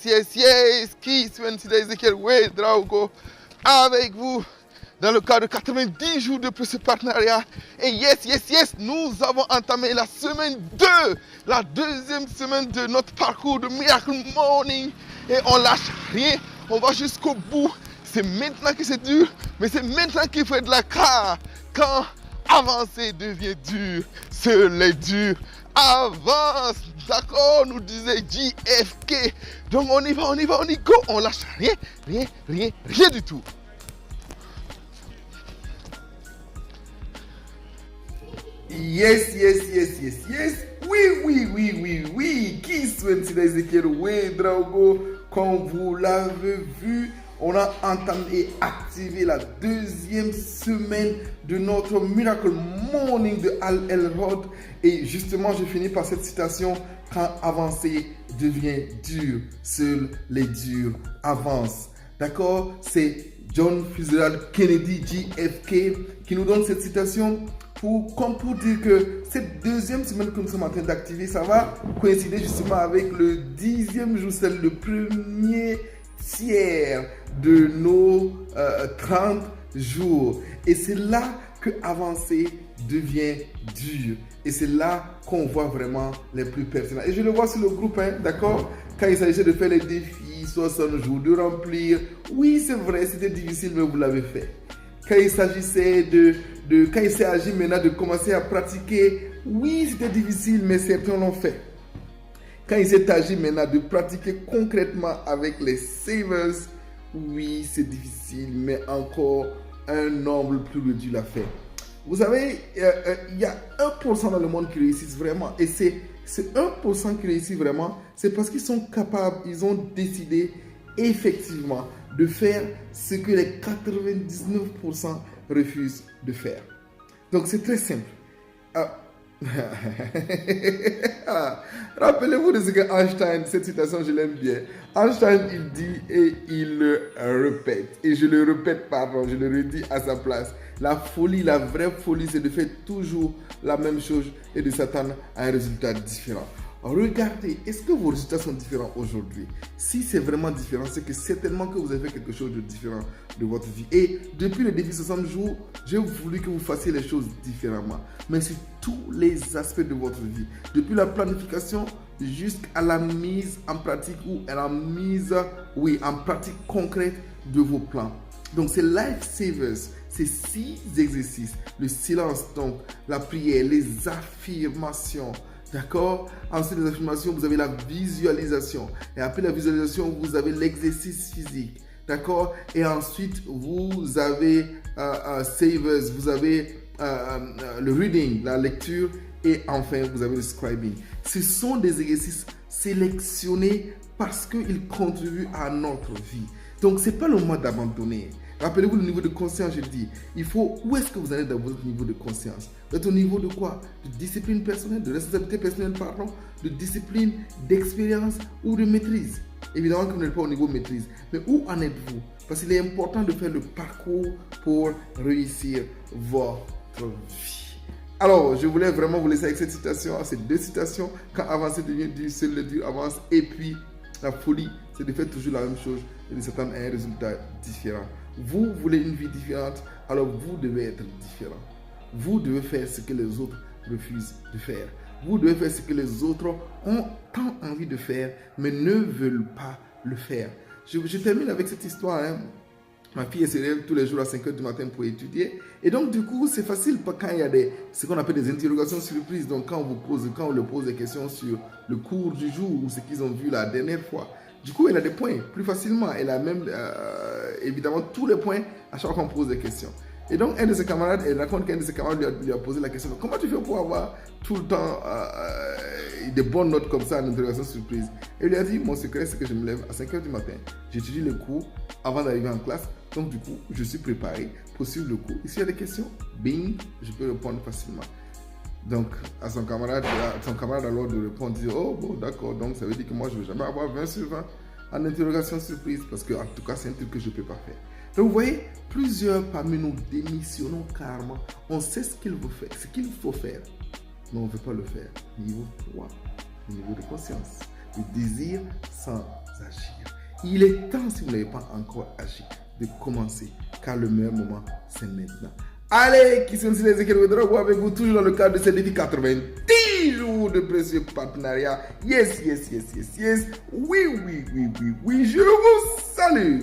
yes. Kiss Wednesday Ezekiel Ouedraogo avec vous dans le cadre de 90 jours de ce partenariat. Et yes, nous avons entamé la semaine 2, la deuxième semaine de notre parcours de Miracle Morning. Et on lâche rien, on va jusqu'au bout. C'est maintenant que c'est dur, mais c'est maintenant qu'il faut être là, car quand avancer devient dur, seul les durs avance. D'accord, nous disait JFK. Donc on y go, on lâche rien du tout. Yes. Oui. Qui souhaite Ezekiel Ouedraogo, comme vous l'avez vu, on a entamé et activé la deuxième semaine de notre Miracle Morning de Al Elrod. Et justement, je finis par cette citation: quand avancer devient dur, seuls les durs avancent. D'accord? C'est John Fitzgerald Kennedy, JFK, qui nous donne cette citation comme pour dire que cette deuxième semaine que nous sommes en train d'activer, ça va coïncider justement avec le 10e jour, c'est le premier tiers de nos 30 jours. Et c'est là que avancer devient dur. Et c'est là qu'on voit vraiment les plus pertinents. Et je le vois sur le groupe, d'accord? Quand il s'agissait de faire les défis, 60 jours, de remplir. Oui, c'est vrai, c'était difficile, mais vous l'avez fait. Quand il s'agissait quand il s'agit maintenant de commencer à pratiquer, oui, c'était difficile, mais certains l'ont fait. Quand il s'agit maintenant de pratiquer concrètement avec les savers, oui, c'est difficile, mais encore un nombre plus réduit l'a fait. Vous savez, il y a 1% dans le monde qui réussissent vraiment. Et c'est 1% qui réussit vraiment, c'est parce qu'ils sont capables, ils ont décidé effectivement de faire ce que les 99% refusent de faire. Donc c'est très simple. Rappelez-vous de ce que Einstein, cette citation je l'aime bien. Einstein il dit et il le répète. Et je le répète, je le redis à sa place. La folie, la vraie folie, c'est de faire toujours la même chose et de s'attendre à un résultat différent. Regardez, est-ce que vos résultats sont différents aujourd'hui? Si c'est vraiment différent, c'est que certainement que vous avez fait quelque chose de différent de votre vie. Et depuis le défi 60 jours, j'ai voulu que vous fassiez les choses différemment. Mais sur tous les aspects de votre vie. Depuis la planification jusqu'à la mise en pratique ou à la mise, en pratique concrète de vos plans. Donc c'est Life Savers, c'est 6 exercices. Le silence, donc la prière, les affirmations. D'accord? Ensuite des affirmations, vous avez la visualisation. Et après la visualisation, vous avez l'exercice physique. D'accord? Et ensuite, vous avez savers, vous avez le reading, la lecture. Et enfin, vous avez le scribing. Ce sont des exercices sélectionnés parce qu'ils contribuent à notre vie. Donc, ce n'est pas le moment d'abandonner. Rappelez-vous le niveau de conscience, je dis. Il faut, où est-ce que vous allez dans votre niveau de conscience? Vous êtes au niveau de quoi? De discipline personnelle, de responsabilité personnelle, de discipline, d'expérience ou de maîtrise. Évidemment que vous n'êtes pas au niveau de maîtrise. Mais où en êtes-vous? Parce qu'il est important de faire le parcours pour réussir votre vie. Alors, je voulais vraiment vous laisser avec cette citation, ces 2 citations. Quand avancer devient dur, seul le dur avance. Et puis, la folie, c'est de faire toujours la même chose et de s'attendre à un résultat différent. Vous voulez une vie différente, alors vous devez être différent. Vous devez faire ce que les autres refusent de faire. Vous devez faire ce que les autres ont tant envie de faire, mais ne veulent pas le faire. Je termine avec cette histoire. Ma fille se lève tous les jours à 5h du matin pour étudier. Et donc, du coup, c'est facile quand il y a ce qu'on appelle des interrogations surprises. Donc, quand on leur pose des questions sur le cours du jour ou ce qu'ils ont vu la dernière fois. Du coup, elle a des points plus facilement. Elle a même, évidemment, tous les points à chaque fois qu'on pose des questions. Et donc, un de ses camarades, elle raconte qu'un de ses camarades lui a posé la question: comment tu fais pour avoir tout le temps des bonnes notes comme ça en interrogation surprise? Et il lui a dit: mon secret, c'est que je me lève à 5h du matin. J'étudie le cours avant d'arriver en classe. Donc, du coup, je suis préparé pour suivre le cours. Et s'il y a des questions, bing, je peux répondre facilement. Donc, à son camarade alors de répondre, dire: oh, bon, d'accord, donc ça veut dire que moi, je ne vais jamais avoir 20 sur 20 en interrogation surprise, parce que, en tout cas, c'est un truc que je ne peux pas faire. Donc, vous voyez, plusieurs parmi nous démissionnons carrément. On sait ce qu'il faut faire, mais on ne veut pas le faire. Niveau 3, le niveau de conscience. Le désir sans agir. Il est temps, si vous n'avez pas encore agi, de commencer, car le meilleur moment, c'est maintenant. Allez, qui sont les Ezekiel Ouedraogo avec vous, toujours dans le cadre de ces défis 90 jours de précieux partenariat. Yes, yes, yes, yes, yes. Oui, je vous salue.